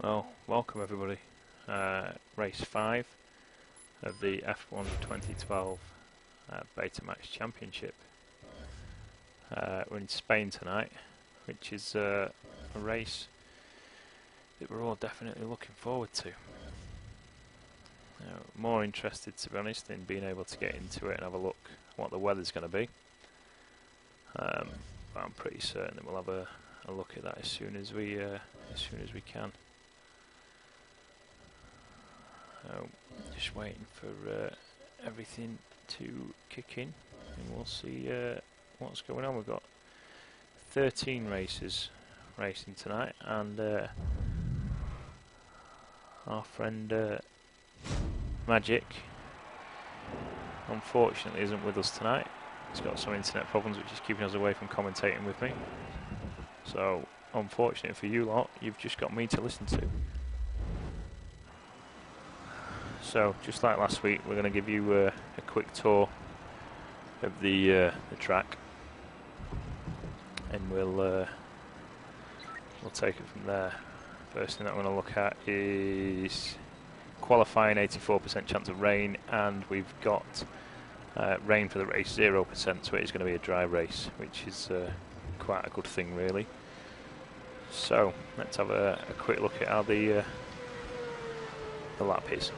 Well, welcome everybody. Race 5 of the F1 2012 BETAMAXX Championship. We're in Spain tonight, which is a race that we're all definitely looking forward to. More interested, to be honest, in being able to get into it and have a look at what the weather's going to be. But I'm pretty certain that we'll have a look at that as soon as we can. Just waiting for everything to kick in, and we'll see what's going on. We've got 13 races racing tonight, and our friend Magic unfortunately isn't with us tonight. He's got some internet problems which is keeping us away from commentating with me. So unfortunately for you lot, you've just got me to listen to. So, just like last week, we're going to give you a quick tour of the track, and we'll take it from there. First thing that I'm going to look at is qualifying, 84% chance of rain, and we've got rain for the race, 0%, so it is going to be a dry race, which is quite a good thing, really. So, let's have a quick look at how the lap is.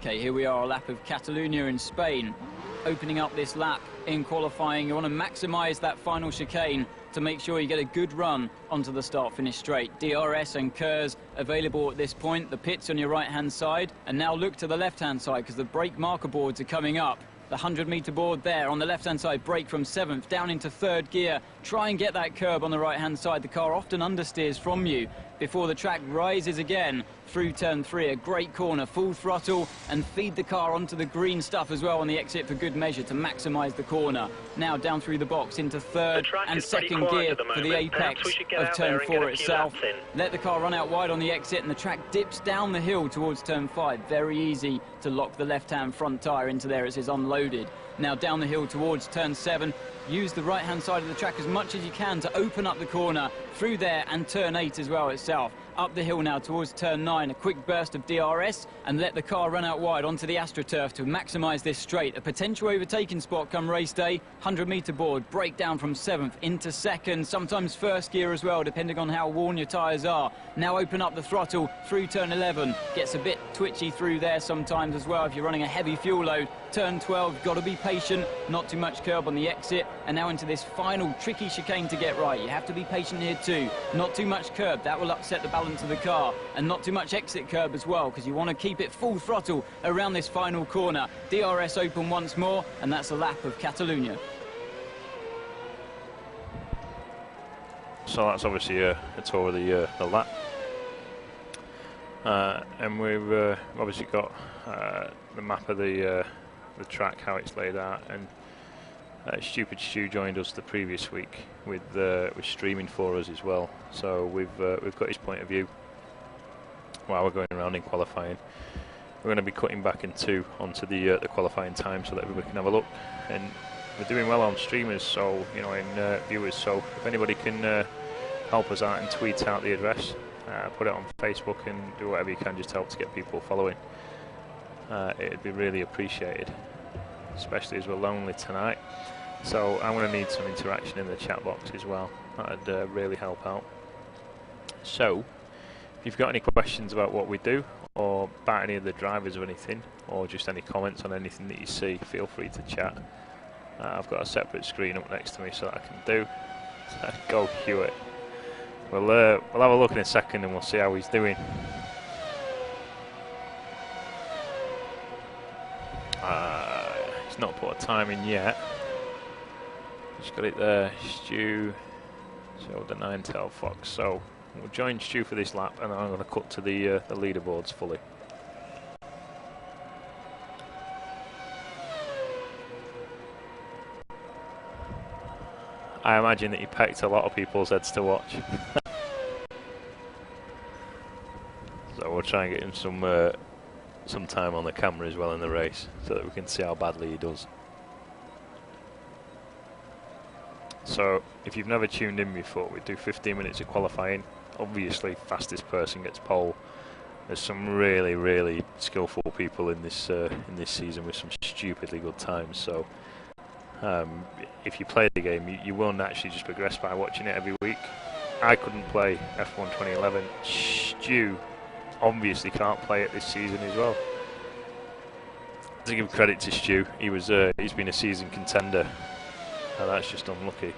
Okay, here we are, a lap of Catalunya in Spain. Opening up this lap in qualifying, you want to maximise that final chicane to make sure you get a good run onto the start-finish straight. DRS and KERS available at this point. The pits on your right-hand side, and now look to the left-hand side because the brake marker boards are coming up. The 100-metre board there on the left-hand side, brake from 7th down into 3rd gear. Try and get that curb on the right-hand side. The car often understeers from you before the track rises again through turn 3. A great corner, full throttle, and feed the car onto the green stuff as well on the exit for good measure to maximise the corner. Now down through the box into 3rd and 2nd gear for the apex of turn 4 itself. Let the car run out wide on the exit, and the track dips down the hill towards turn 5. Very easy to lock the left-hand front tyre into there as it's unloaded. Now down the hill towards turn 7. Use the right-hand side of the track as much as you can to open up the corner through there, and turn 8 as well itself. Up the hill now towards turn 9, a quick burst of DRS, and let the car run out wide onto the AstroTurf to maximise this straight. A potential overtaking spot come race day. 100-metre board, brake down from 7th into 2nd, sometimes 1st gear as well, depending on how worn your tyres are. Now open up the throttle through turn 11. Gets a bit twitchy through there sometimes as well if you're running a heavy fuel load. Turn 12, got to be patient, not too much curb on the exit, and now into this final tricky chicane to get right. You have to be patient here too. Not too much curb, that will upset the balance of the car, and not too much exit curb as well, because you want to keep it full throttle around this final corner. DRS open once more, and that's a lap of Catalunya. So that's obviously a tour of the lap, and we've obviously got the map of the track, how it's laid out, and Stupid Stu joined us the previous week with streaming for us as well. So we've got his point of view while we're going around in qualifying. We're going to be cutting back onto the qualifying time so that everybody can have a look, and we're doing well on streamers, so in viewers. So if anybody can help us out and tweet out the address, put it on Facebook, and do whatever you can just to help to get people following, it'd be really appreciated, especially as we're lonely tonight. So I'm going to need some interaction in the chat box as well. That'd really help out. So if you've got any questions about what we do, or about any of the drivers or anything, or just any comments on anything that you see, feel free to chat. I've got a separate screen up next to me so that I can do. Go Hewitt. We'll have a look in a second and we'll see how he's doing. He's not put a time in yet. Just got it there, Stu. So the 9-tailed fox. So we'll join Stu for this lap, and then I'm going to cut to the leaderboards fully. I imagine that he pecked a lot of people's heads to watch. try and get him some time on the camera as well in the race, so that we can see how badly he does. So, if you've never tuned in before, we do 15 minutes of qualifying. Obviously, fastest person gets pole. There's some really, really skillful people in this season with some stupidly good times. So, if you play the game, you will naturally just progress by watching it every week. I couldn't play F1 2011. Stu obviously can't play it this season as well. To give credit to Stu, he's been a season contender, and that's just unlucky.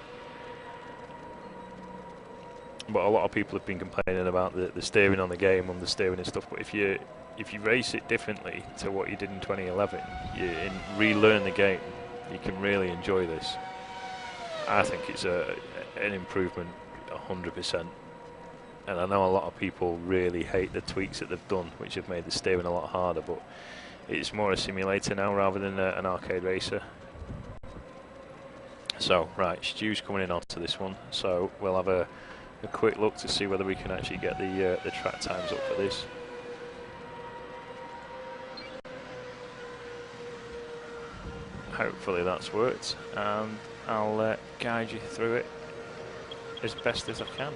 But a lot of people have been complaining about the steering on the game, understeering and stuff. But if you race it differently to what you did in 2011, and relearn the game, you can really enjoy this. I think it's an improvement, 100%. And I know a lot of people really hate the tweaks that they've done, which have made the steering a lot harder. But it's more a simulator now rather than an arcade racer. So right, Stu's coming in onto this one. So we'll have a quick look to see whether we can actually get the track times up for this. Hopefully that's worked, and I'll guide you through it as best as I can.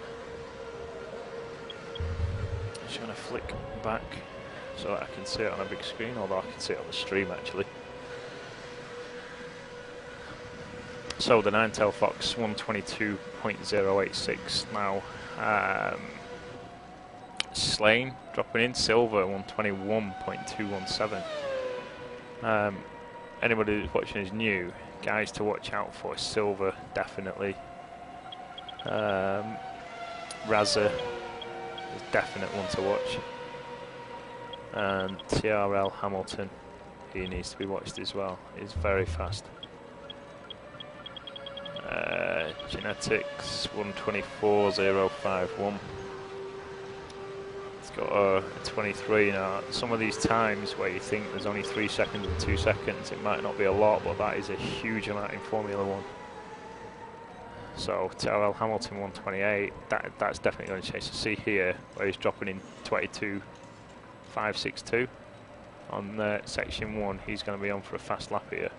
Just going to flick back so that I can see it on a big screen, although I can see it on the stream actually. So the Ninetale Fox 122.086 now. Slane dropping in, Silver 121.217. Anybody who's watching is new, guys to watch out for. Silver definitely. Razza is definite one to watch. And TRL Hamilton, he needs to be watched as well. He's very fast. Genetics 124.051. It's got a 23 now. Some of these times where you think there's only 3 seconds and 2 seconds, it might not be a lot, but that is a huge amount in Formula 1. So TRL Hamilton 128, that's definitely going to change. So see here where he's dropping in 22.562 on section 1. He's going to be on for a fast lap here.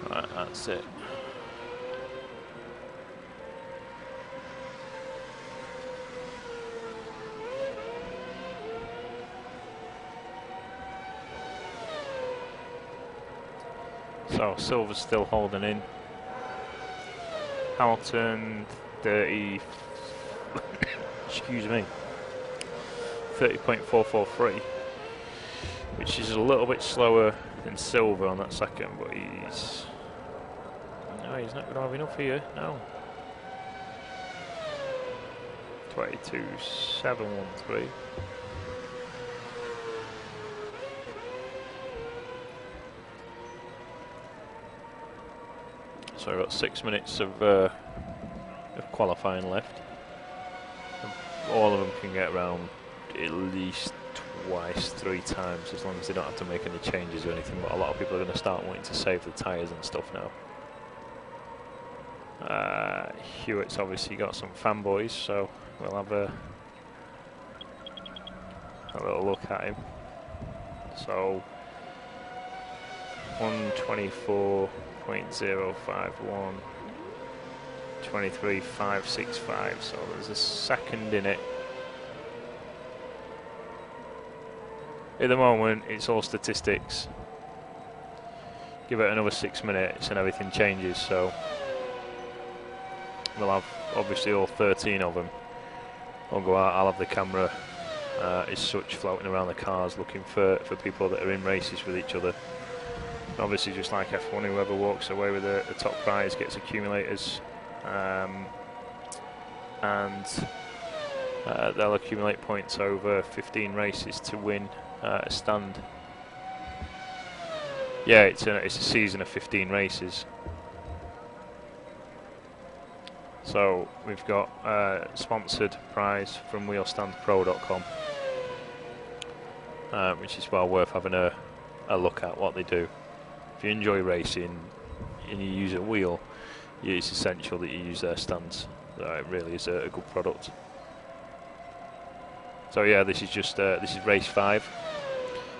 Right, that's it. So Silver's still holding in. Hamilton 30 excuse me, 30.443, which is a little bit slower than Silver on that second, but he's not going to have enough here. No. 22.713. So I've got 6 minutes of qualifying left. All of them can get around at least twice, 3 times, as long as they don't have to make any changes or anything. But a lot of people are going to start wanting to save the tyres and stuff now. Hewitt's obviously got some fanboys, so we'll have a little look at him. So 124.051, 23.565, so there's a second in it. At the moment, it's all statistics. give it another 6 minutes and everything changes. So we'll have obviously all 13 of them. I'll go out, I'll have the camera as such floating around the cars looking for people that are in races with each other. Obviously, just like F1, whoever walks away with the top prize gets accumulators, and they'll accumulate points over 15 races to win a stand. Yeah, it's a season of 15 races. So we've got a sponsored prize from wheelstandpro.com, which is well worth having a look at what they do. If you enjoy racing and you use a wheel, it's essential that you use their stands. It really is a good product. So yeah, this is race 5.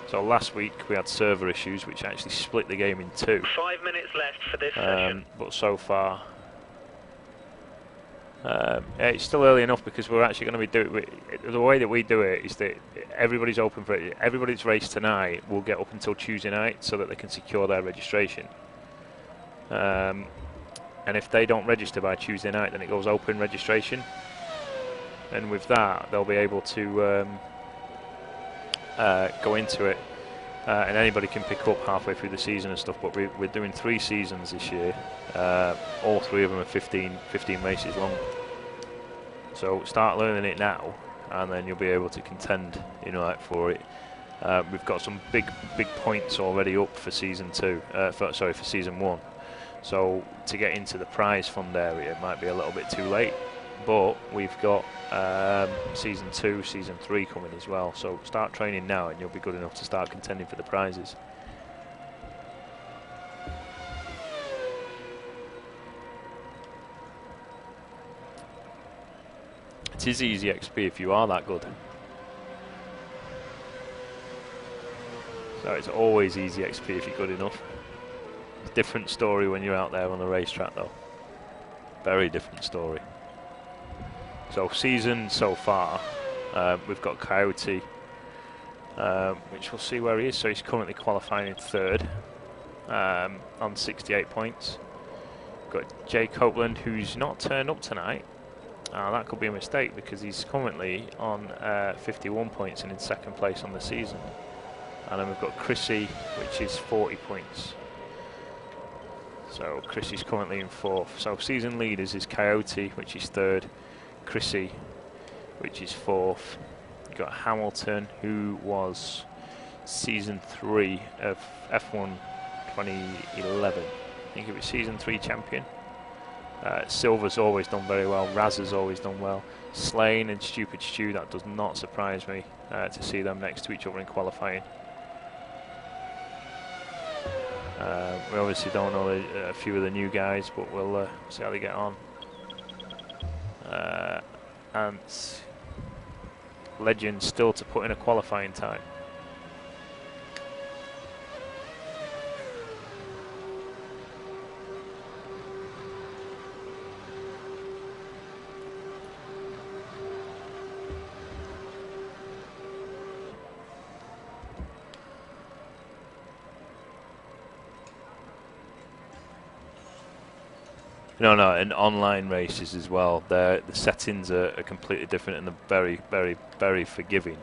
So last week we had server issues which actually split the game in 2. 5 minutes left for this session. But so far, it's still early enough because we're actually going to be doing the way that we do it is that everybody's open for it. Everybody that's raced tonight will get up until Tuesday night so that they can secure their registration. And if they don't register by Tuesday night, then it goes open registration. And with that, they'll be able to go into it, and anybody can pick up halfway through the season and stuff. But we're doing 3 seasons this year. All 3 of them are 15 races long. So start learning it now, and then you'll be able to contend, for it. We've got some big points already up for season 2. For season 1. So to get into the prize fund area, it might be a little bit too late. But we've got season 2, season 3 coming as well. So start training now, and you'll be good enough to start contending for the prizes. It is easy XP if you are that good. So it's always easy XP if you're good enough. It's a different story when you're out there on the racetrack though. Very different story. So season so far, we've got Coyote, which we'll see where he is. So he's currently qualifying in 3rd on 68 points. Got Jay Copeland, who's not turned up tonight. That could be a mistake because he's currently on 51 points and in 2nd place on the season. And then we've got Chrissy, which is 40 points. So Chrissy's currently in 4th. So season leaders is Coyote, which is 3rd. Chrissy, which is 4th. You've got Hamilton, who was season 3 of F1 2011. I think it was season 3 champion. Silver's always done very well. Raz has always done well. Slane and Stupid Stu, that does not surprise me to see them next to each other in qualifying. We obviously don't know a few of the new guys, but we'll see how they get on. And Legend still to put in a qualifying time. No, and online races as well. The settings are completely different, and they're very, very, very forgiving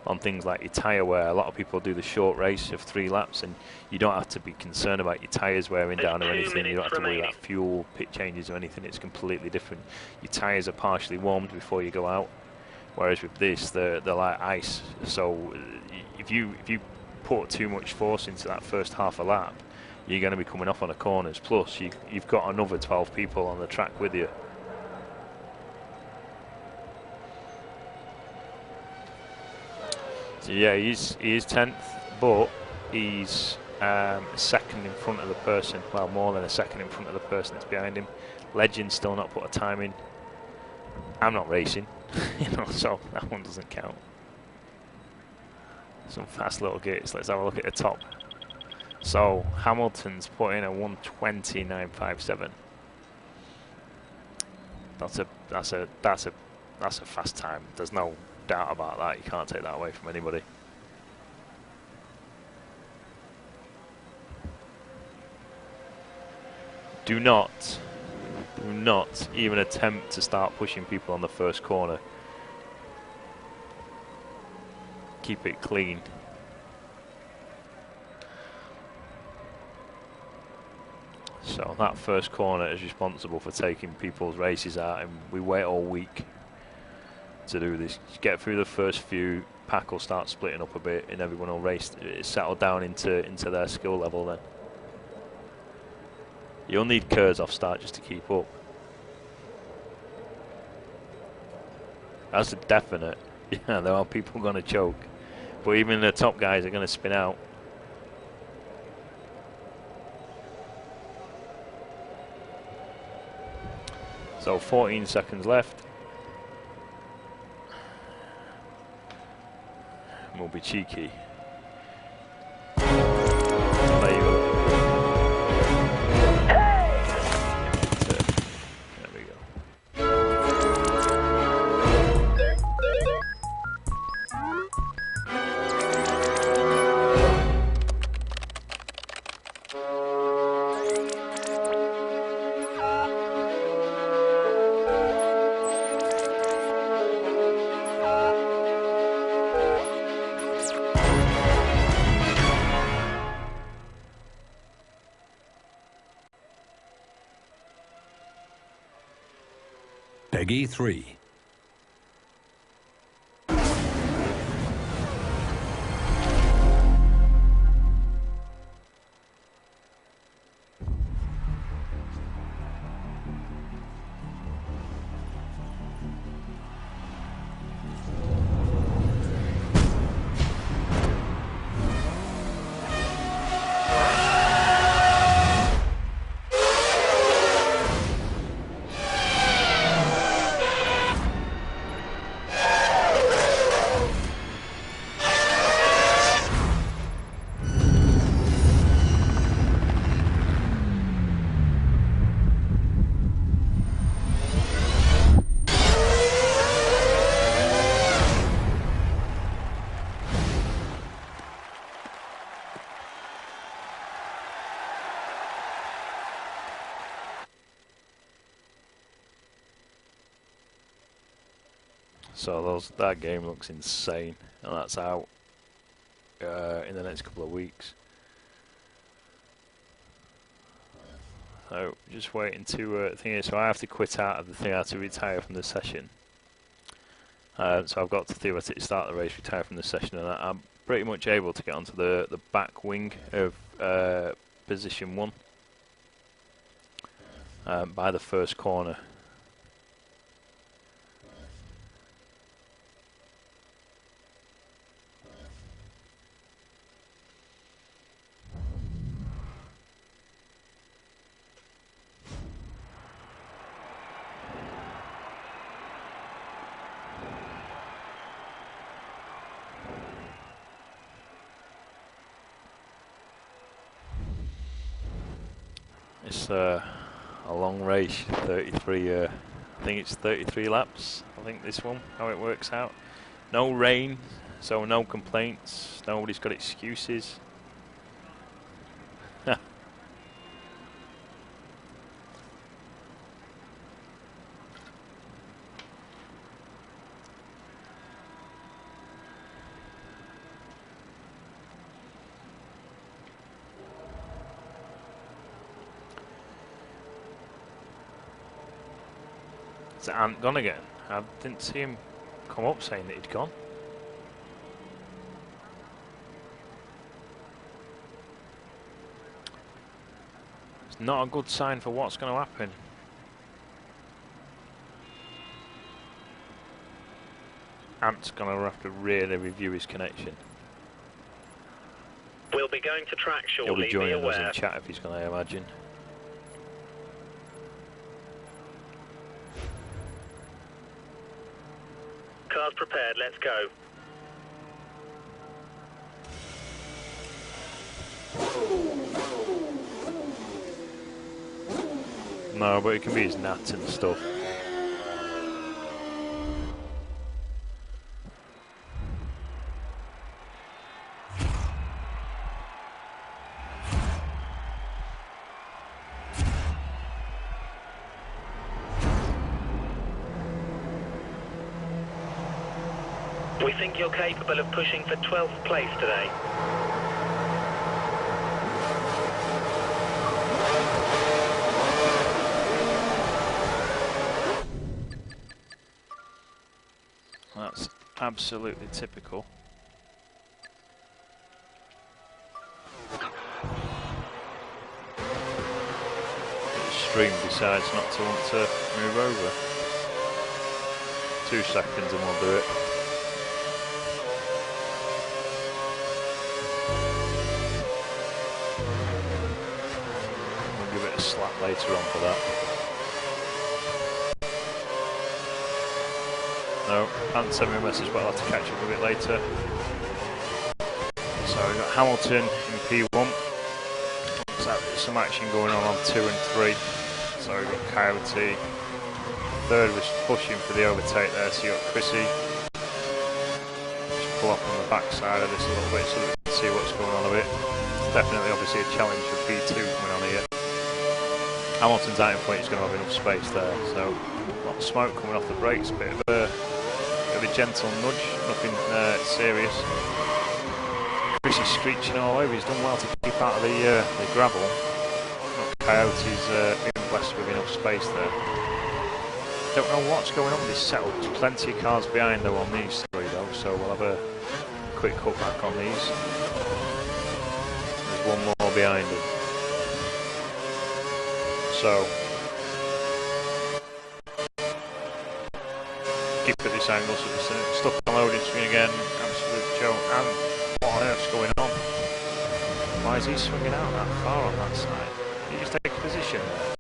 on things like your tyre wear. A lot of people do the short race of 3 laps, and you don't have to be concerned about your tyres wearing down or anything. You don't have to worry about fuel, pit changes or anything. It's completely different. Your tyres are partially warmed before you go out, whereas with this, they're like ice. So if you put too much force into that first half a lap, you're going to be coming off on the corners. Plus, you've got another 12 people on the track with you. So yeah, he is 10th, but he's a second in front of the person. Well, more than a second in front of the person that's behind him. Legend's still not put a time in. I'm not racing, so that one doesn't count. Some fast little gates. Let's have a look at the top. So Hamilton's put in a 1:20.957. That's a fast time. There's no doubt about that. You can't take that away from anybody. Do not even attempt to start pushing people on the first corner. Keep it clean. So that first corner is responsible for taking people's races out, and we wait all week to do this. Just get through the first few, pack will start splitting up a bit, and everyone will race, settle down into their skill level then. You'll need Kurz off start just to keep up. That's a definite. Yeah, there are people going to choke, but even the top guys are going to spin out. So 14 seconds left. We'll be cheeky. There you go. There we go. Peggy 3. So that game looks insane, and that's out in the next couple of weeks. So just waiting to thing. So I have to quit out of the thing. I have to retire from the session. So I've got to theoretically start the race, retire from the session, and I'm pretty much able to get onto the back wing of position 1 by the first corner. It's a long race, 33, I think it's 33 laps, I think this one, how it works out. No rain, so no complaints, nobody's got excuses. Is Ant gone again? I didn't see him come up saying that he'd gone. It's not a good sign for what's going to happen. Ant's going to have to really review his connection. We'll be going to track shortly. He'll be joining us in chat if he's going to, imagine. Cars prepared, let's go. No, but it can be his nats and stuff. We think you're capable of pushing for 12th place today. That's absolutely typical. The stream decides not to want to move over. 2 seconds and we'll do it. We'll give it a slap later on for that. No, haven't sent me a message, but I'll have to catch up a bit later. So we've got Hamilton in P1. So there's some action going on 2 and 3. So we've got Coyote. Third was pushing for the overtake there, so you've got Chrissy. Just pull up on the backside of this a little bit so that we can see what's going on a bit. It's definitely obviously a challenge for P2 coming on here. Hamilton's out in front, he's going to have enough space there, so a lot of smoke coming off the brakes, a bit of a gentle nudge, nothing serious. Chrissy's screeching all over, he's done well to keep out of the gravel. Coyote's been blessed with enough space there. Don't know what's going on with this setup. There's plenty of cars behind though on these 3 though, so we'll have a quick cut back on these. There's one more behind them. So keep at this angle, so it's stuck on loading screen again. Absolute joke. And what on earth's going on? Why is he swinging out that far on that side? Did he just take a position there?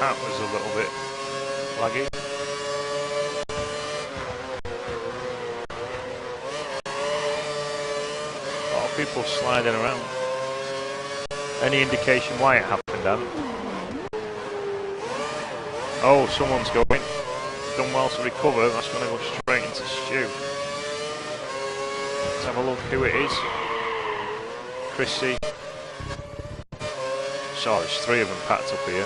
That was a little bit laggy. A lot of people sliding around. Any indication why it happened, Dan? Oh, someone's going. Done well to recover. That's going to go straight into Stu. Let's have a look who it is. Chrissy. So there's 3 of them packed up here.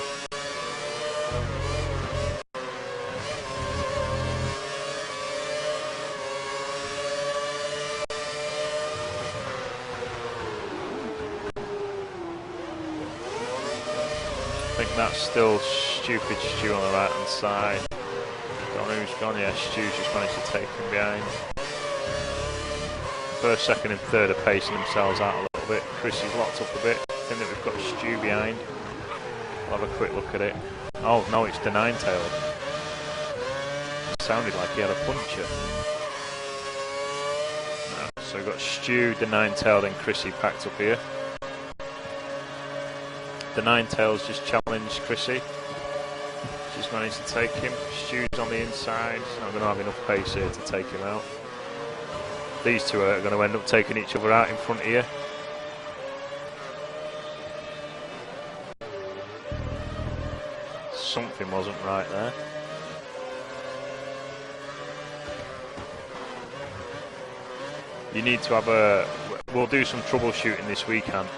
I think that's still stupid Stu on the right hand side. Don't know who's gone. Yeah, Stu's just managed to take him behind. First, second and third are pacing themselves out a little bit. Chris is locked up a bit. I think that we've got Stu behind. I'll have a quick look at it. Oh no, it's the nine-tailed. It sounded like he had a puncture. No, so we've got Stu, the nine-tailed and Chrissy packed up here. The nine-tails just challenged Chrissy. She's managed to take him. Stu's on the inside. She's not going to have enough pace here to take him out. These 2 are going to end up taking each other out in front here. Something wasn't right there. You need to have a... We'll do some troubleshooting this weekend.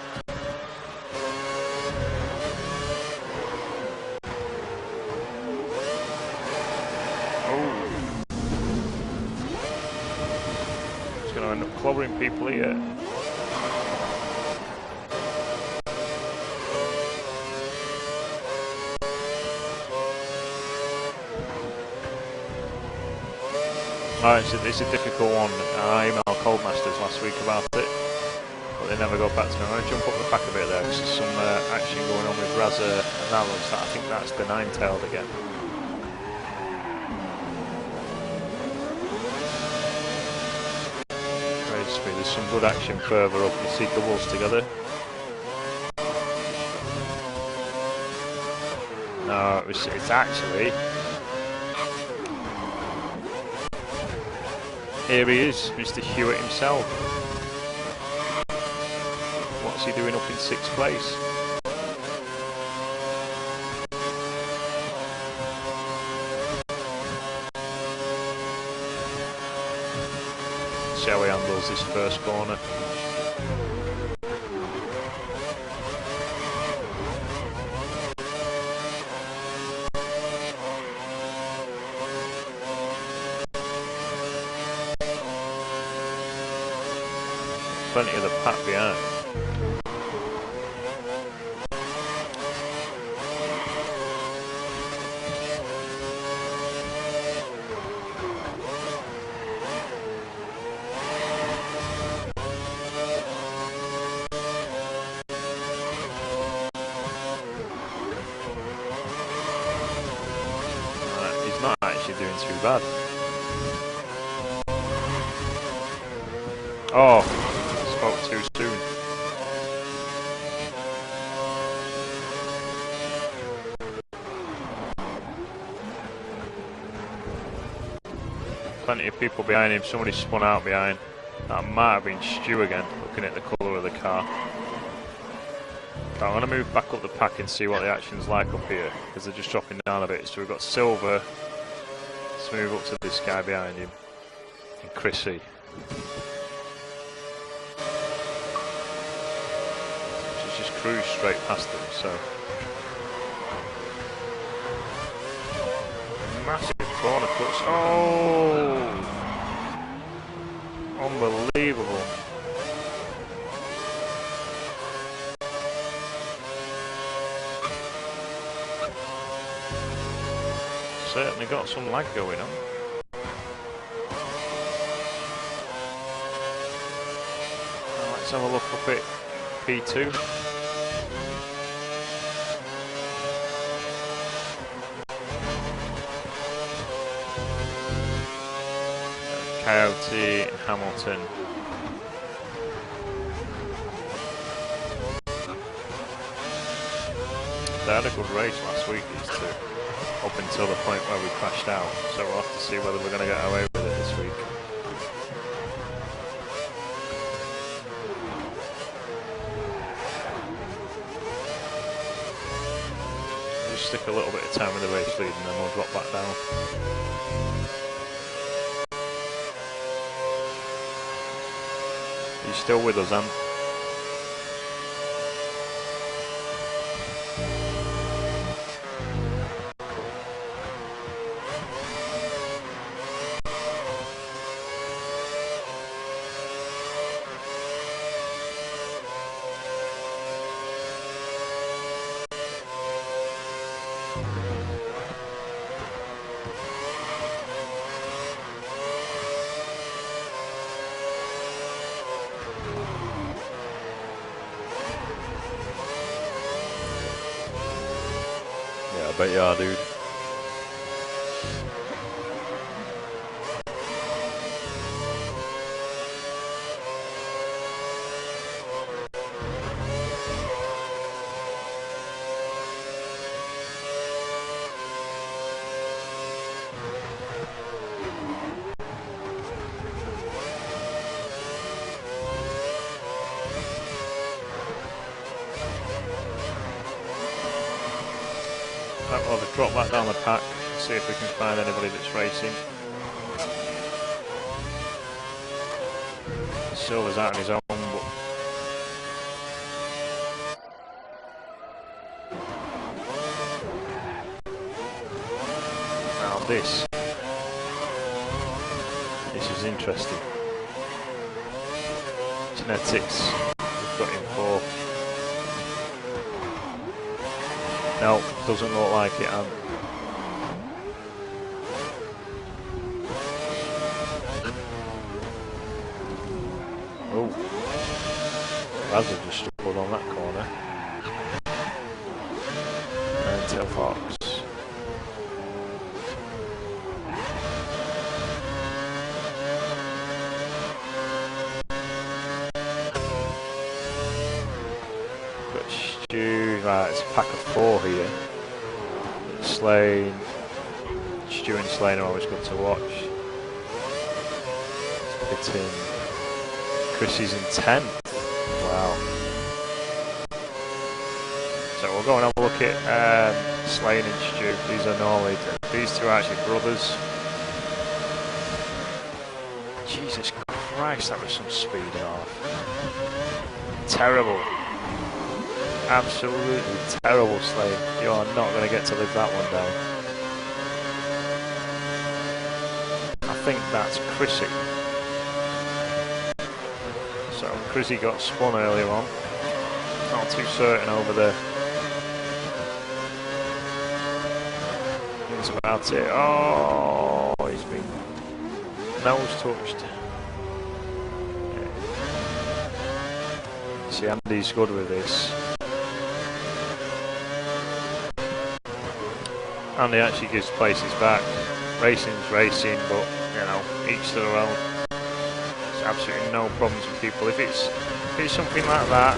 Clobbering people here. Alright, so it's a difficult one. I emailed Coldmasters last week about it, but they never got back to me. I'm going to jump up the back a bit there because there's some action going on with Raza and that looks like, I think that's the nine-tailed again. There's some good action further up. You see doubles together. No, it's actually... Here he is, Mr. Hewitt himself. What's he doing up in 6th place? See how he handles this first corner. plenty of the pack behind. He's not actually doing too bad. Oh, spoke too soon. Plenty of people behind him. Somebody spun out behind. That might have been Stu again, looking at the colour of the car. I'm going to move back up the pack and see what the action's like up here, because they're just dropping down a bit. So we've got Silver. Let's move up to this guy behind him. And Chrissy. Just cruise straight past them, so massive corner cuts. Oh, unbelievable. Certainly got some lag going on. Let's have a look up at P2. Coyote and Hamilton. They had a good race last week, these two, up until the point where we crashed out. So we'll have to see whether we're going to get away with it this week. Just stick a little bit of time with the race lead and then we'll drop back down. Are you still with us, Anne? I bet you are, dude. Well, they've dropped back down the pack, see if we can find anybody that's racing. Silver's out on his own, but now this is interesting. Genetics, we've got him fourth. No, doesn't look like it, Anne. Oh, Razza just struggled on that corner. And Tail Fox. Got Stu, right, it's a pack of 4 here. Slane, Stu and Slane are always good to watch. Pitting. Chrissy's in 10th. Wow. So we'll go and have a look at Slane and Stu. These are normally, these two are actually brothers. Jesus Christ, that was some speed off. Terrible. Absolutely terrible, Slane. You are not going to get to live that one down. I think that's Chrissy. So Chrissy got spun earlier on. Not too certain over there. It's about it. Oh, he's been nose touched. See, Andy's good with this. Andy actually gives places back. Racing's racing, but you know, each to their own. There's absolutely no problems with people. If it's something like that,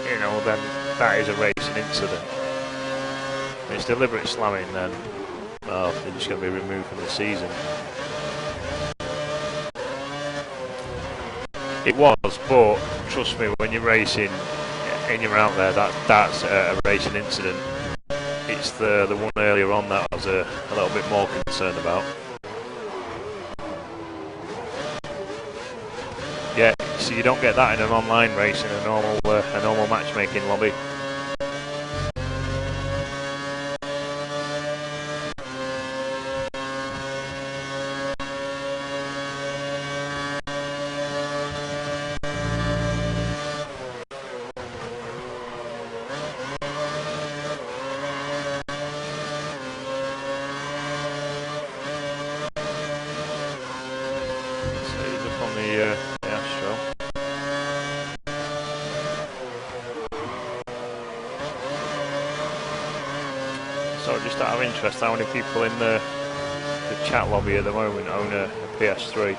you know, then that is a racing incident. If it's deliberate slamming, then well, they're just going to be removed from the season. It was, but trust me, when you're racing and you're out there, that's a racing incident. It's the one earlier on that I was a little bit more concerned about. Yeah, so you don't get that in an online race in a normal matchmaking lobby. Just out of interest, how many people in the chat lobby at the moment own a PS3?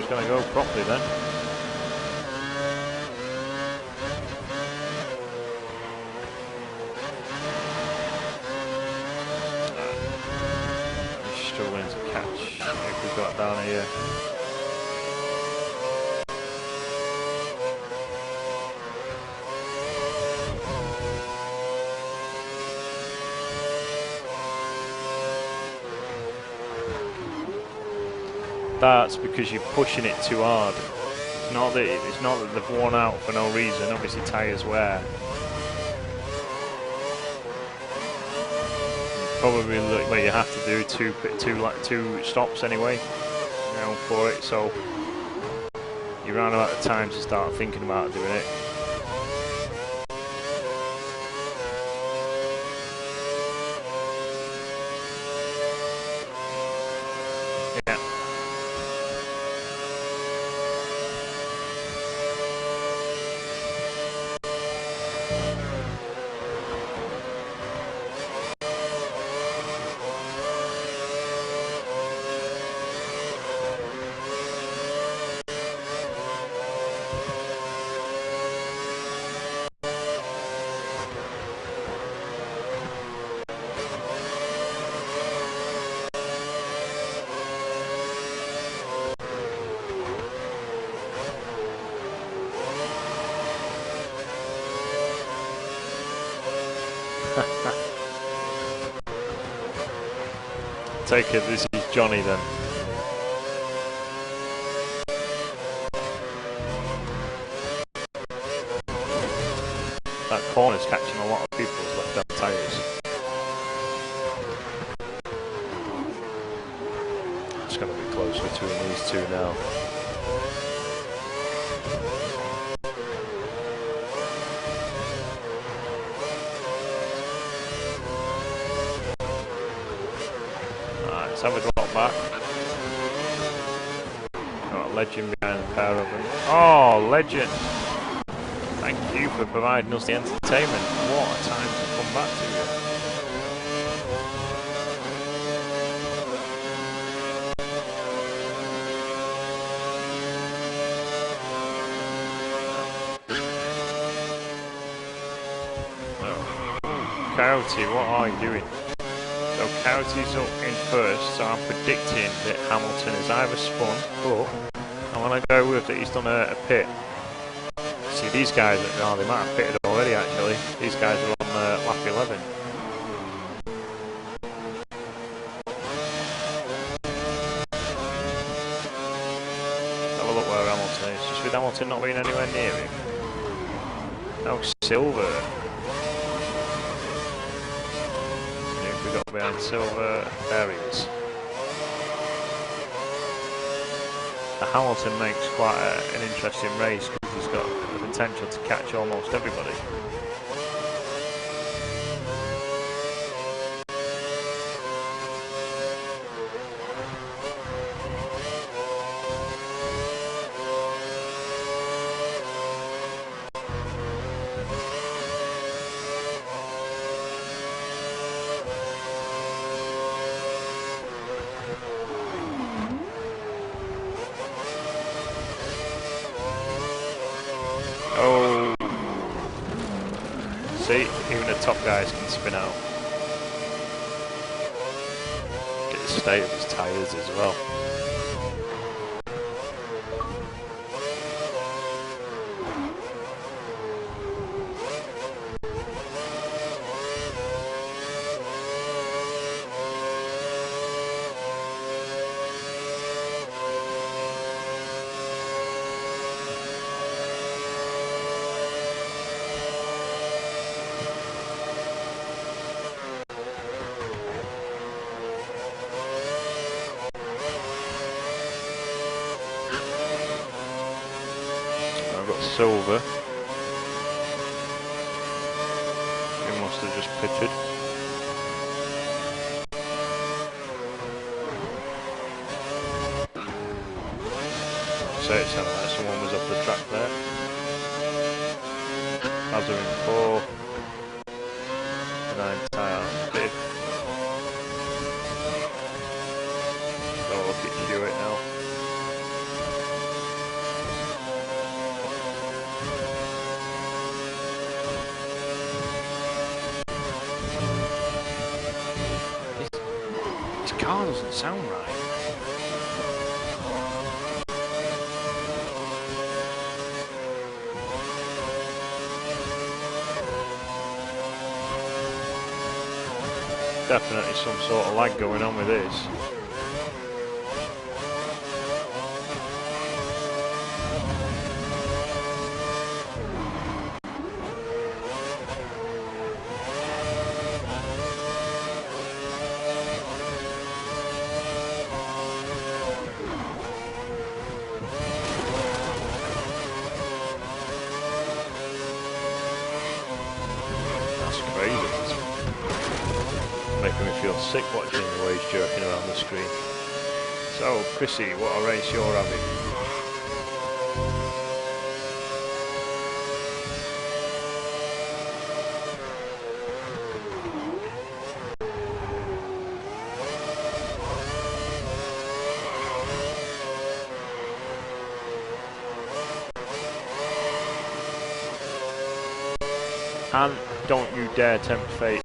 Going to go properly then. He's struggling to catch if we've got down here. That's because you're pushing it too hard. It's not that they've worn out for no reason. Obviously tyres wear. Probably well, you have to do two stops anyway, you know, for it. So you run out of time to start thinking about doing it. Take it, this is Johnny then. That corner's catching a lot of people's left-hand tyres. It's going to be close between these two now. Have a drop back. Got a Legend behind the pair of them. Oh, Legend! Thank you for providing us the entertainment. What a time to come back to you. Coyote, what are you doing? So Coyote's up in first, so I'm predicting that Hamilton has either spun, but I'm going to go with that he's done a pit. See, these guys, they might have pitted already actually. These guys are on lap 11. Have a look where Hamilton is. Just with Hamilton not being anywhere near him. Oh, Silver. Who have we got behind Silver? There he is. Hamilton makes quite an interesting race because he's got the potential to catch almost everybody. Oh, see, even the top guys can spin out. Get the state of his tyres as well. Silver. He must have just pitted. So it sounded like someone was off the track there. Hazard in 4. 9 tyre bit. Go look at Hewitt now. Car doesn't sound right. Definitely some sort of lag going on with this. Making me feel sick watching the way he's jerking around the screen. So, Chrissy, what a race you're having. And don't you dare tempt fate.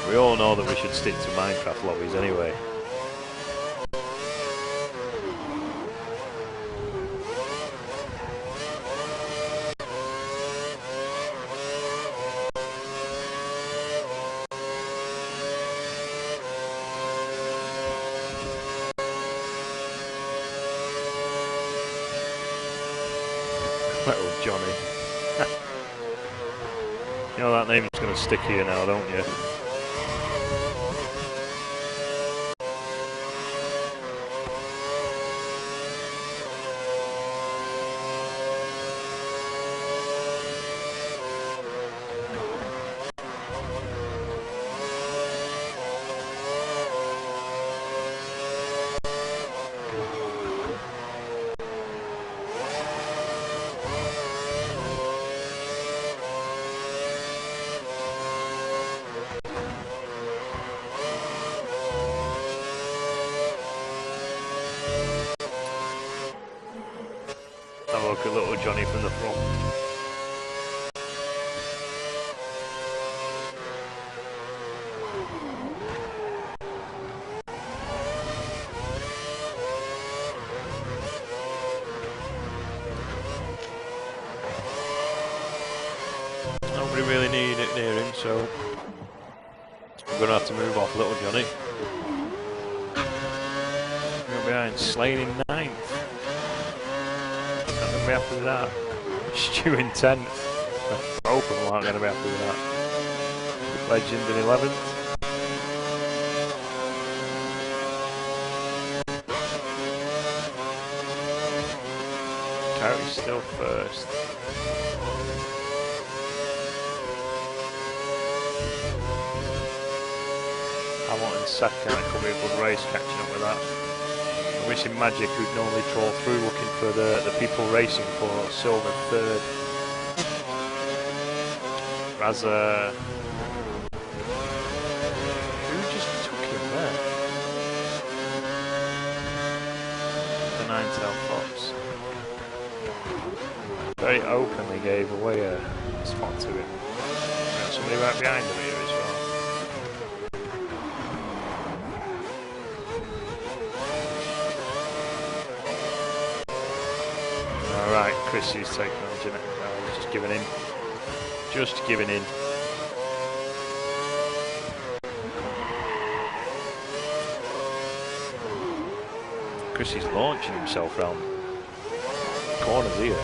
We all know that we should stick to Minecraft lobbies anyway. Little Johnny. You know that name's going to stick here now, don't you? Have a look at little Johnny from the front. Nobody really needed it near him, so we're going to have to move off little Johnny. We're behind Slane in 9th. Not going to be happy with that. Stu in 10th. Both of them aren't going to be happy with that. Legend in 11th. Coyote's still first. Hamilton second. That could be a good race catching up with that. I'm wishing Magic, who'd normally troll through looking for the people racing for silver third. Raza. Who just took him there? The Ninetail Fox. Very openly gave away a spot to him. Got somebody right behind him here as well. Alright, Chrissy's taking on Jeanette. He's just giving in. Just giving in. Chrissy's launching himself round corners here.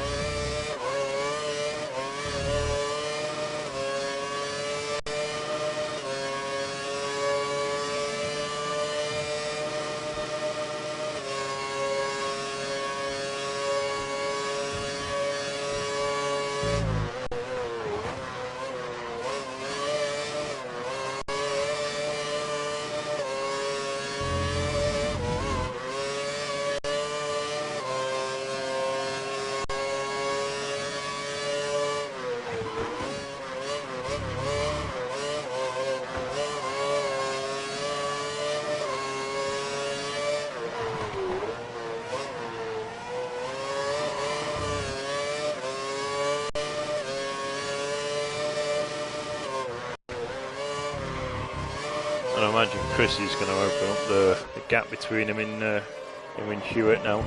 And I imagine Chris is going to open up the gap between him and Hewitt now.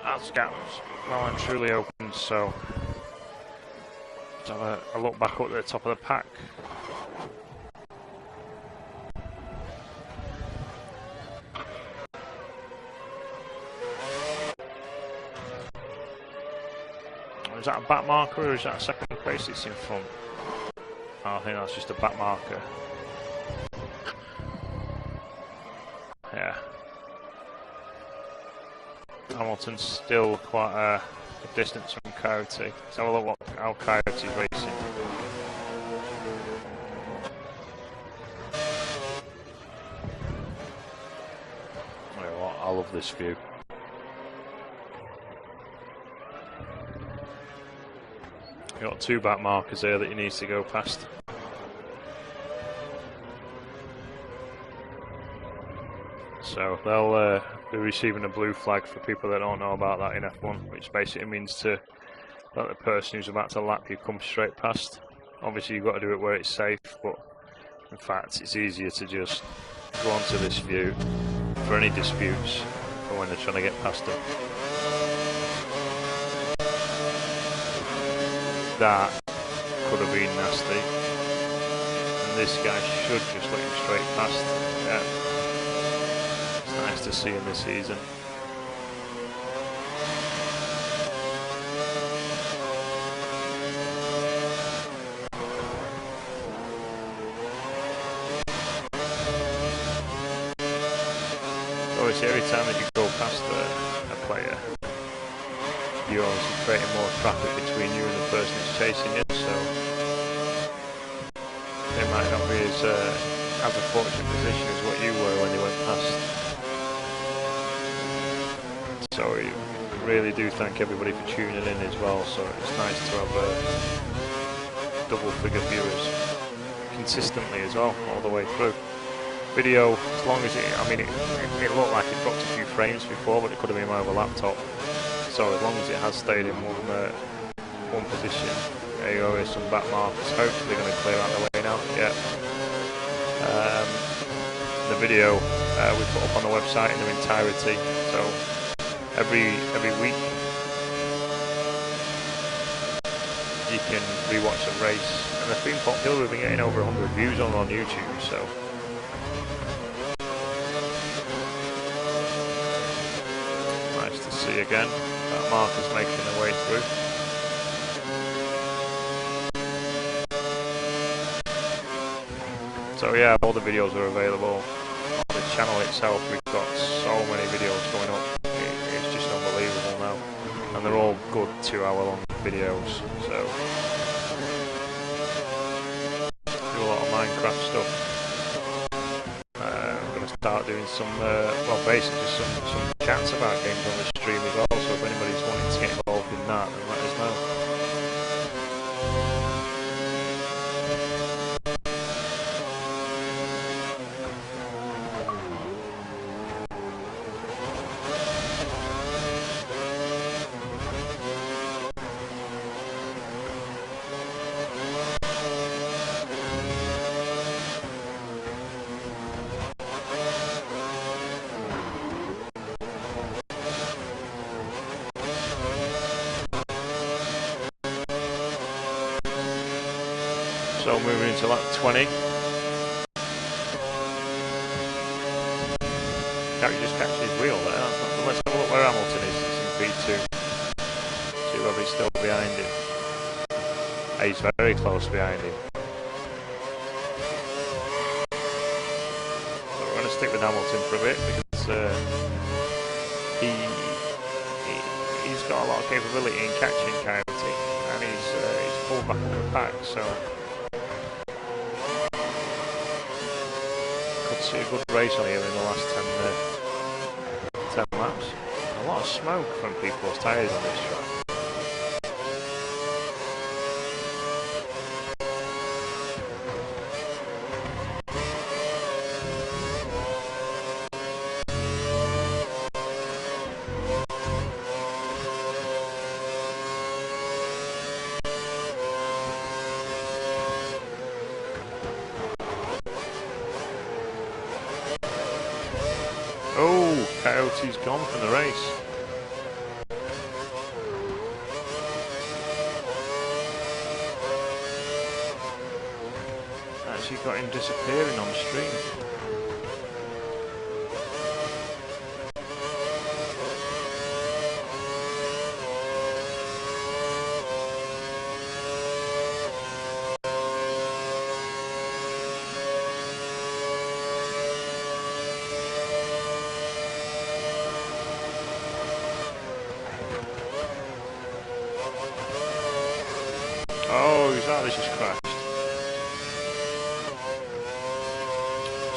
That's gaps well and truly open, so let's have a look back up at the top of the pack. Is that a back marker or is that a second place that's in front? Oh, I think that's just a back marker. Yeah. Hamilton's still quite a distance from Coyote. Let's have a look how Coyote's racing. You know what, I love this view. You've got two back markers there that you need to go past. So they'll be receiving a blue flag for people that don't know about that in F1, which basically means to let the person who's about to lap you come straight past. Obviously you've got to do it where it's safe, but in fact it's easier to just go onto this view for any disputes for when they're trying to get past them. that could have been nasty. And this guy should just let him straight past. Yeah. It's nice to see him this season. Obviously, every time that you go past a player, you're obviously creating more traffic between you and the person that's chasing you, so they might not be as a fortunate position as what you were when they went past. So we really do thank everybody for tuning in as well, so it's nice to have double figure viewers consistently as well, all the way through. Video, as long as it, I mean, it looked like it dropped a few frames before, but it could have been my other laptop. So as long as it has stayed in one position, there you go, with some back markers. Hopefully going to clear out the way now. Yeah. The video we put up on the website in their entirety. So every week you can rewatch the race, and it's been popular. We've been getting over 100 views on YouTube. So. See again, that marker's making their way through. So yeah, all the videos are available on the channel itself. We've got so many videos going up, it's just unbelievable now, and they're all good 2-hour-long videos. So do a lot of Minecraft stuff. I'm going to start doing some, well, basically just some chats about games on the stream as well, so if anybody's wanting to get involved in that, then let us know. So moving into lap 20. Can't you just catch his wheel there? Let's have a look where Hamilton is. It's in P2. See whether he's still behind him. He's very close behind him. So we're going to stick with Hamilton for a bit because he's got a lot of capability in catching Coyote, and he's pulled back on the pack. So. See a good race on here in the last 10 laps. A lot of smoke from people's tyres on this track. Oh, Coyote's gone from the race. Actually got him disappearing on stream. Oh, he's actually just crashed.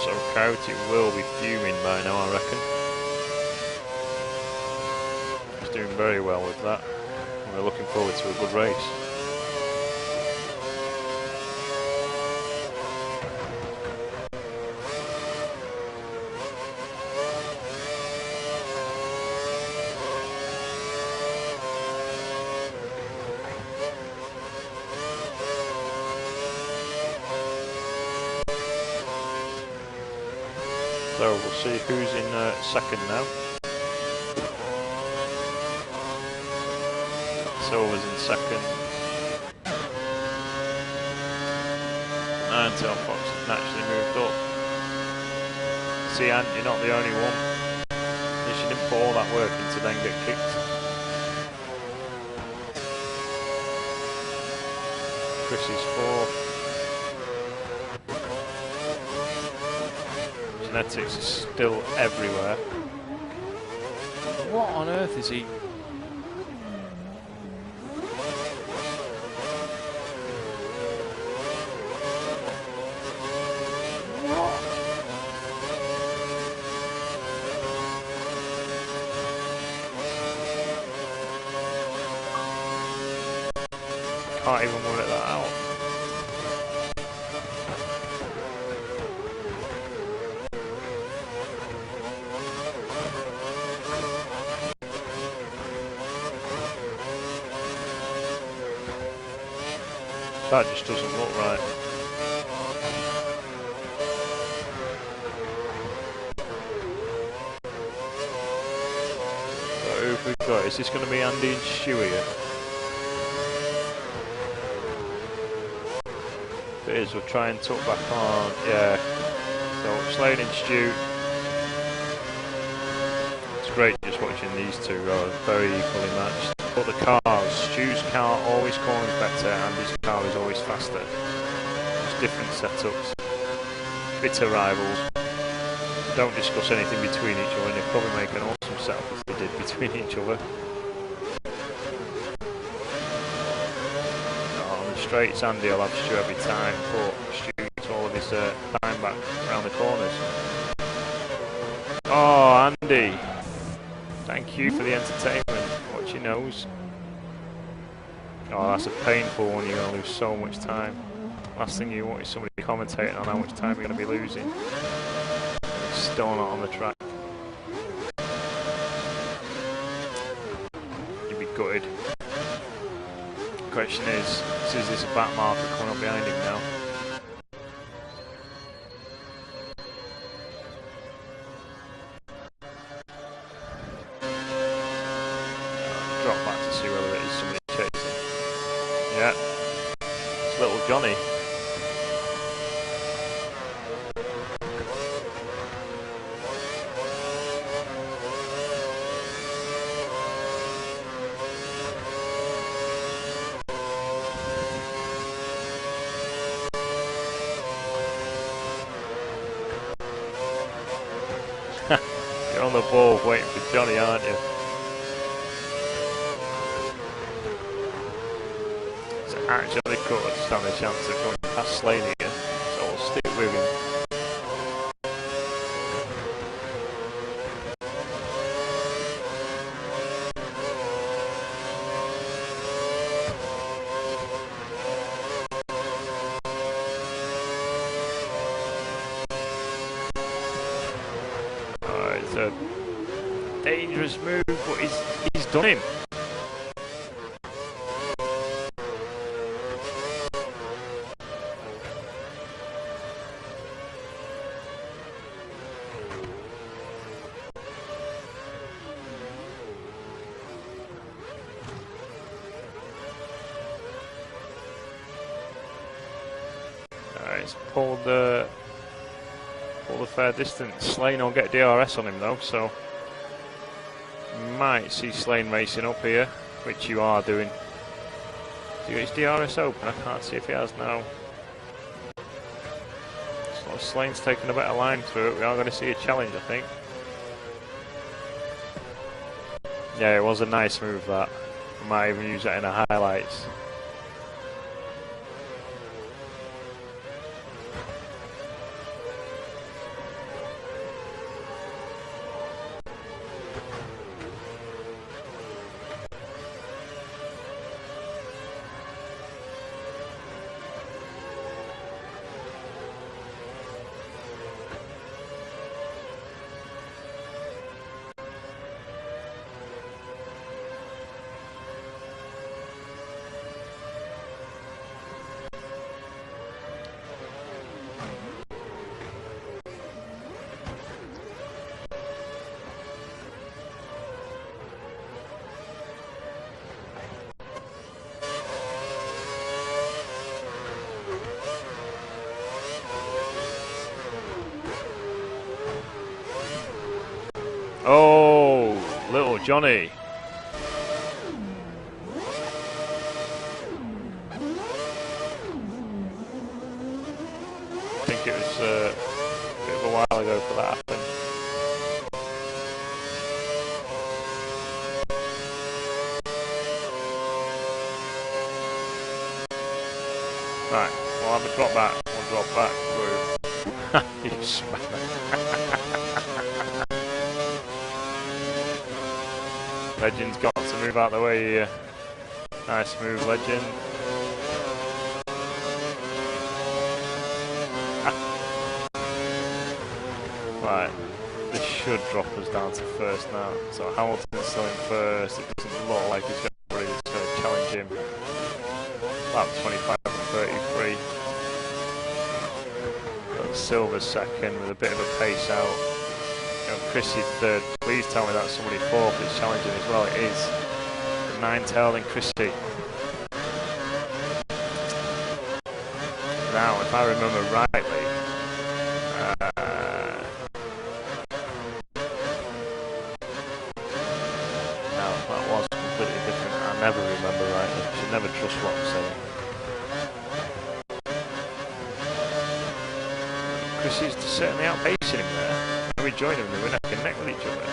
So Coyote will be fuming by now, I reckon. He's doing very well with that. We're looking forward to a good race. So we'll see who's in second now. Silver's in second. Until Fox has naturally moved up. See, Ant, you're not the only one. You didn't put all that work in to then get kicked. Chris is 4. Genetics is still everywhere. What on earth is he? Can't even work that out. That just doesn't look right. So who have we got? Is this going to be Andy and Stu here? If it is, we'll try and tuck back on. Yeah. So Slane and Stu. It's great just watching these two go very equally matched. But the cars, Stu's car always corners better, Andy's car is always faster. Just different setups. Bitter rivals. Don't discuss anything between each other, and they'd probably make an awesome setup if they did between each other. On the straights, Andy will have Stu every time, but Stu gets all of his time back around the corners. Oh, Andy! Thank you for the entertainment. Watch your nose. Oh, that's a painful one. You're going to lose so much time. Last thing you want is somebody commentating on how much time you're going to be losing. Still not on the track. You'd be gutted. Question is this a back marker coming up behind him now? Drop back to see whether it is somebody chasing. Yeah, it's little Johnny. You're on the ball waiting for Johnny, aren't you? It's actually could stand a chance of going past Slane here, so we'll stick with him. It's a dangerous move, but he's done him. He's pulled the fair distance. Slane will get DRS on him though, so might see Slane racing up here, which you are doing. Has he got his DRS open? I can't see if he has now. So Slane's taking a better line through it. We are going to see a challenge, I think. Yeah, it was a nice move that. I might even use that in the highlights. Johnny. I think it was a bit of a while ago for that happened. Right, we'll have a drop back. We'll drop back through. You smack. Legend's got to move out the way here. Nice move, Legend. Right, this should drop us down to first now. So Hamilton's still in first. It doesn't look like he's going to challenge him. Lap 25 and 33. Got Silver second with a bit of a pace out. Chrissy's third. Please tell me that's somebody fourth is challenging as well. It is. The nine-tailed and Chrissy. Now, if I remember rightly, no, that was completely different. I never remember rightly. I should never trust what I'm saying. Chrissy's certainly outpacing him there. We join them, they were neck and neck with each other.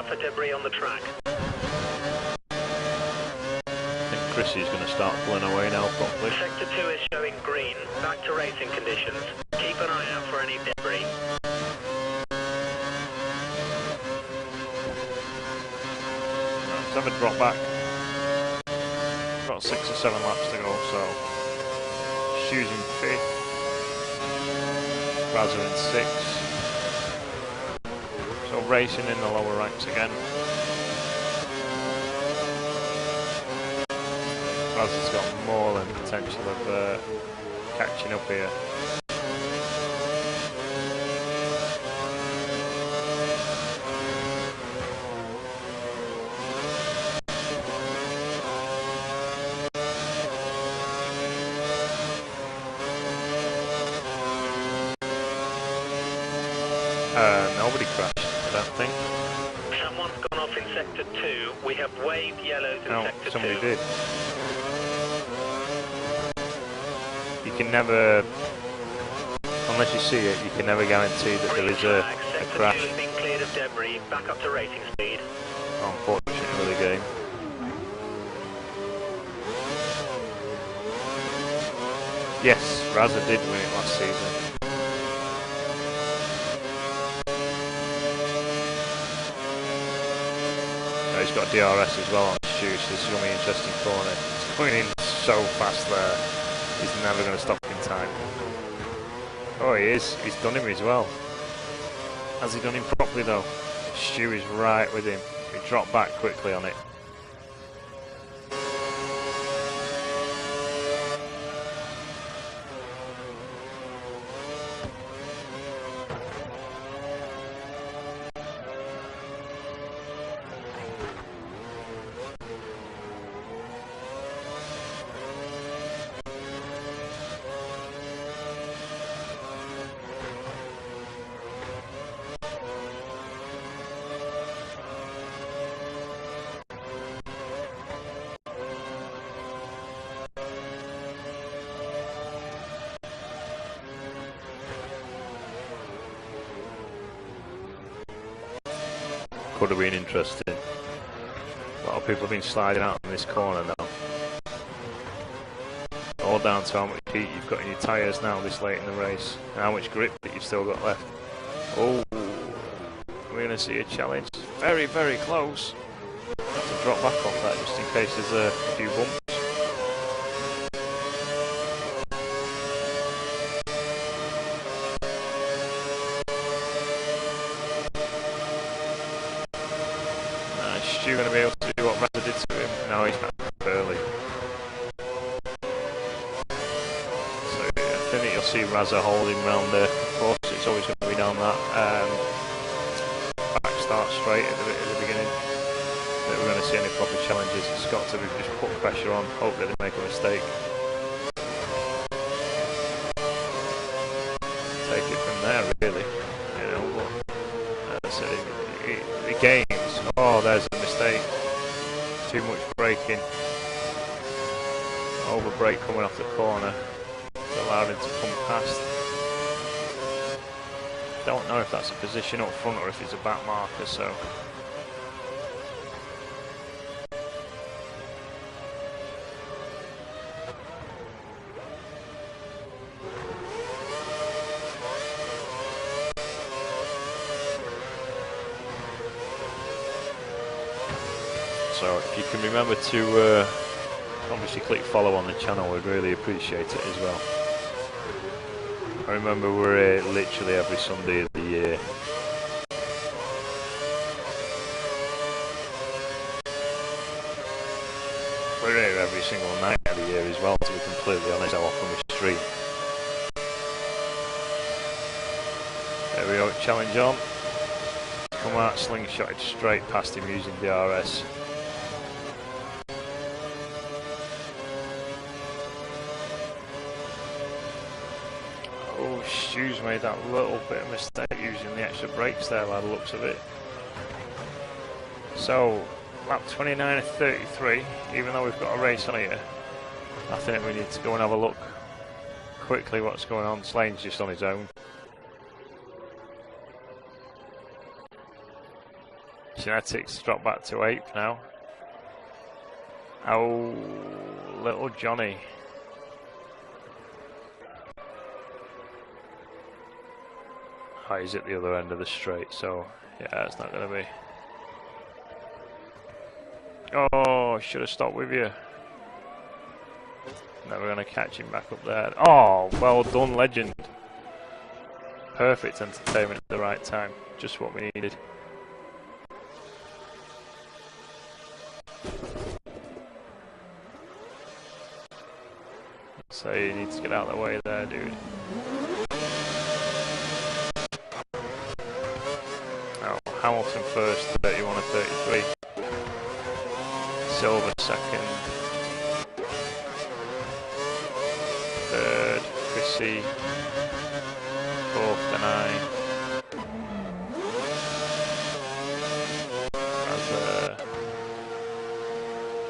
For debris on the track. I think Chrissy's going to start pulling away now properly. Sector 2 is showing green. Back to racing conditions. Keep an eye out for any debris. Let's have a drop back. Got 6 or 7 laps to go, so Stu's in 5th. Razza in 6th. So racing in the lower ranks again. Razza's got more than potential of catching up here. Nobody crashed, I don't think. Someone's gone off in Sector 2. We have waved yellows in Sector 2. Somebody did. You can never, unless you see it, you can never guarantee that there is a crash. Sector 2 has been cleared of debris. Back up to racing speed. Unfortunately for the game. Yes, Razza did win it last season. He's got DRS as well on Stu, so this is going to be an interesting corner. He's coming in so fast there, he's never going to stop in time. Oh, he is. He's done him as well. Has he done him properly though? Stu is right with him. He dropped back quickly on it. could have been interesting. A lot of people have been sliding out in this corner now. All down to how much heat you've got in your tyres now this late in the race, and how much grip that you've still got left. Oh, we're going to see a challenge. Very, very close. Have to drop back off that just in case there's a few bumps. Stu going to be able to do what Razza did to him? No, he's back early. So yeah, I think that you'll see Razza holding round there. Of course, it's always going to be down that back start straight at the beginning that we're going to see any proper challenges. It's got to be just put pressure on, hope that they make a mistake. Take it from there, really. You know, but so the games. Oh, there's a mistake. Too much braking. Over brake coming off the corner. Allowed him to come past. Don't know if that's a position up front or if it's a back marker, so. So if you can remember to obviously click follow on the channel, we'd really appreciate it as well. I remember we're here literally every Sunday of the year. We're here every single night of the year as well, to be completely honest, how often we stream. There we go, challenge on. Come out, slingshotted straight past him using DRS. Stu's made that little bit of mistake using the extra brakes there by the looks of it. So, lap 29 of 33, even though we've got a race on here, I think we need to go and have a look quickly what's going on. Slane's just on his own. Genetics drop back to 8th now. Oh, little Johnny. Oh, he's at the other end of the straight, so yeah, it's not going to be. Oh, should have stopped with you. Now we're going to catch him back up there. Oh, well done, legend. Perfect entertainment at the right time. Just what we needed. So you need to get out of the way there, dude. Hamilton first, 31 and 33. Silver second. Third, Chrissy. Fourth, Denai.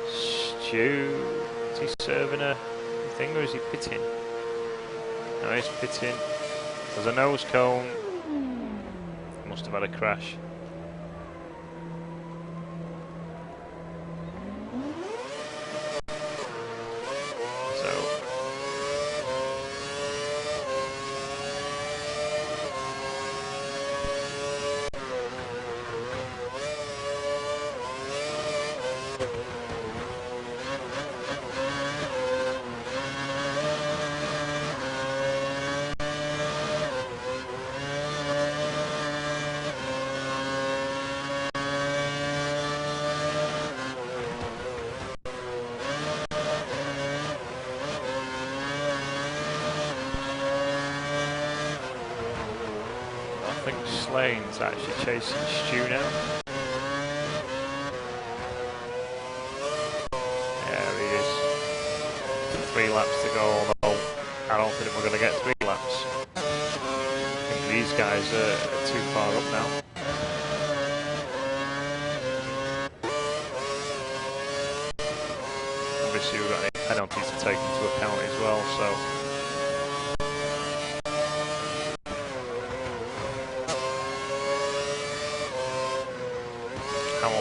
Stu. Is he serving a thing or is he pitting? No, he's pitting. There's a nose cone. Must have had a crash. Lane's actually chasing Stu now. There he is. 3 laps to go, although I don't think we're going to get 3 laps. I think these guys are too far up now. Obviously we've got any penalties to take into account as well, so.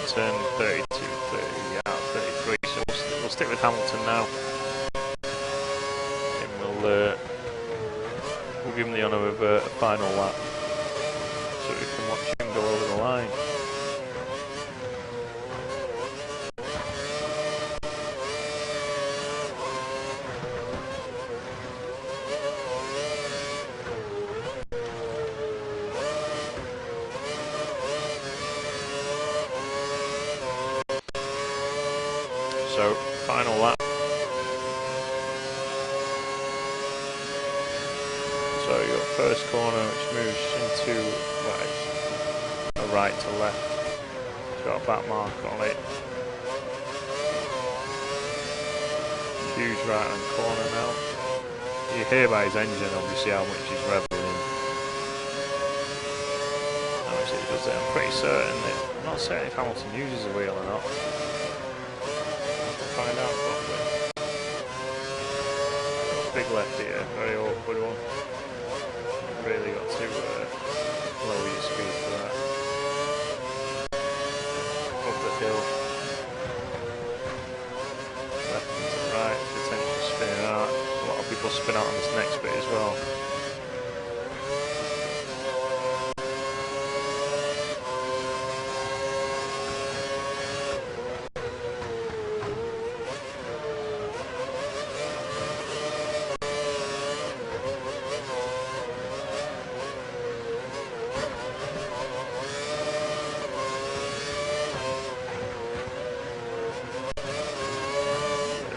Hamilton, 32, 30, yeah, 33. So we'll stick with Hamilton now. And we'll give him the honour of a final lap, so we can watch him go over the line. So, final lap. So your first corner, which moves into a right to left. It's got a back mark on it. Huge right hand corner now. You hear by his engine obviously how much he's revving in. How much it does it. I'm pretty certain that, I'm not certain if Hamilton uses a wheel or not. Find out properly. Big left here, very awkward one. Really got to lower your speed for that. Up the hill. Left into right, potentially spinning out. A lot of people spin out on this next bit as well.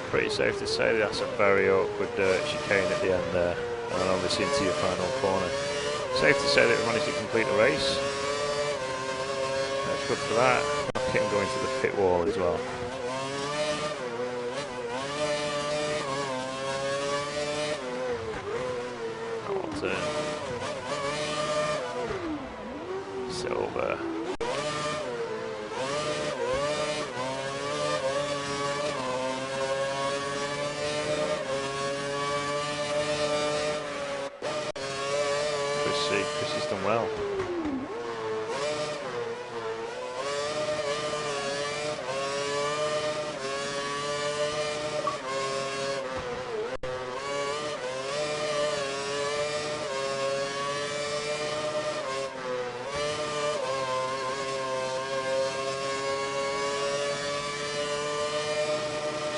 Pretty safe to say that's a very awkward chicane at the end there, and obviously into your final corner. Safe to say that we managed to complete the race. That's good for that. Not him going to the pit wall as well. Hamilton. Silver. Chris has done well.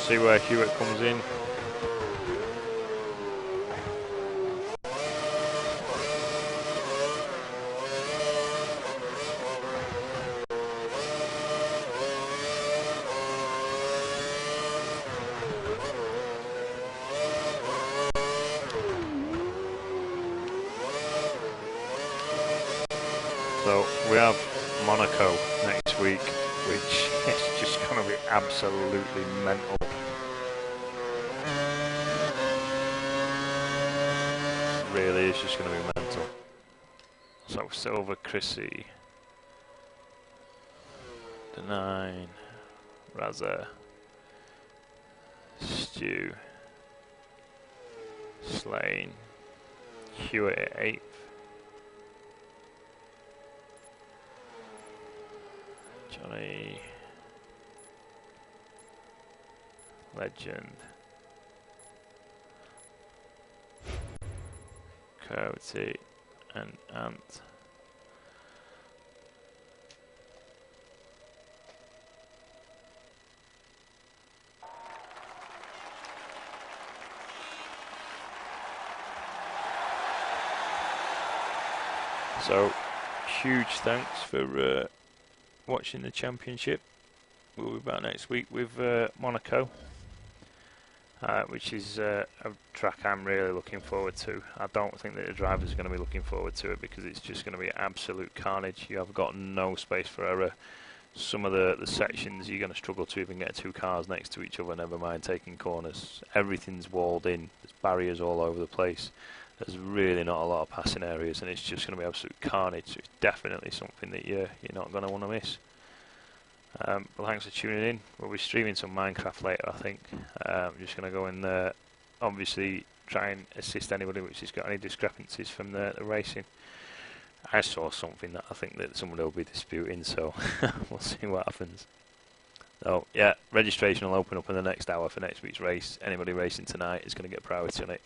See where Hewitt comes in. So we have Monaco next week, which is just going to be absolutely mental. Really is just going to be mental. So Silver, Chrissy, Denine, Raza, Stu, Slane, Hewitt at 8th. Johnny, Legend, Coyote, and Ant. So, huge thanks for watching the championship. We'll be back next week with Monaco, which is a track I'm really looking forward to. I don't think that the drivers are going to be looking forward to it because it's just going to be absolute carnage. You have got no space for error. Some of the sections you're going to struggle to even get two cars next to each other, never mind taking corners. Everything's walled in. There's barriers all over the place. There's really not a lot of passing areas, and it's just going to be absolute carnage. So it's definitely something that you're not going to want to miss. Well, thanks for tuning in. We'll be streaming some Minecraft later, I think. I'm just going to go and obviously try and assist anybody which has got any discrepancies from the racing. I saw something that I think that somebody will be disputing, so we'll see what happens. So yeah, registration will open up in the next hour for next week's race. Anybody racing tonight is going to get priority on it.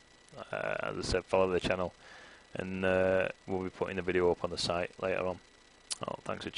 As I said, follow the channel, and we'll be putting the video up on the site later on. Oh, thanks for tuning in.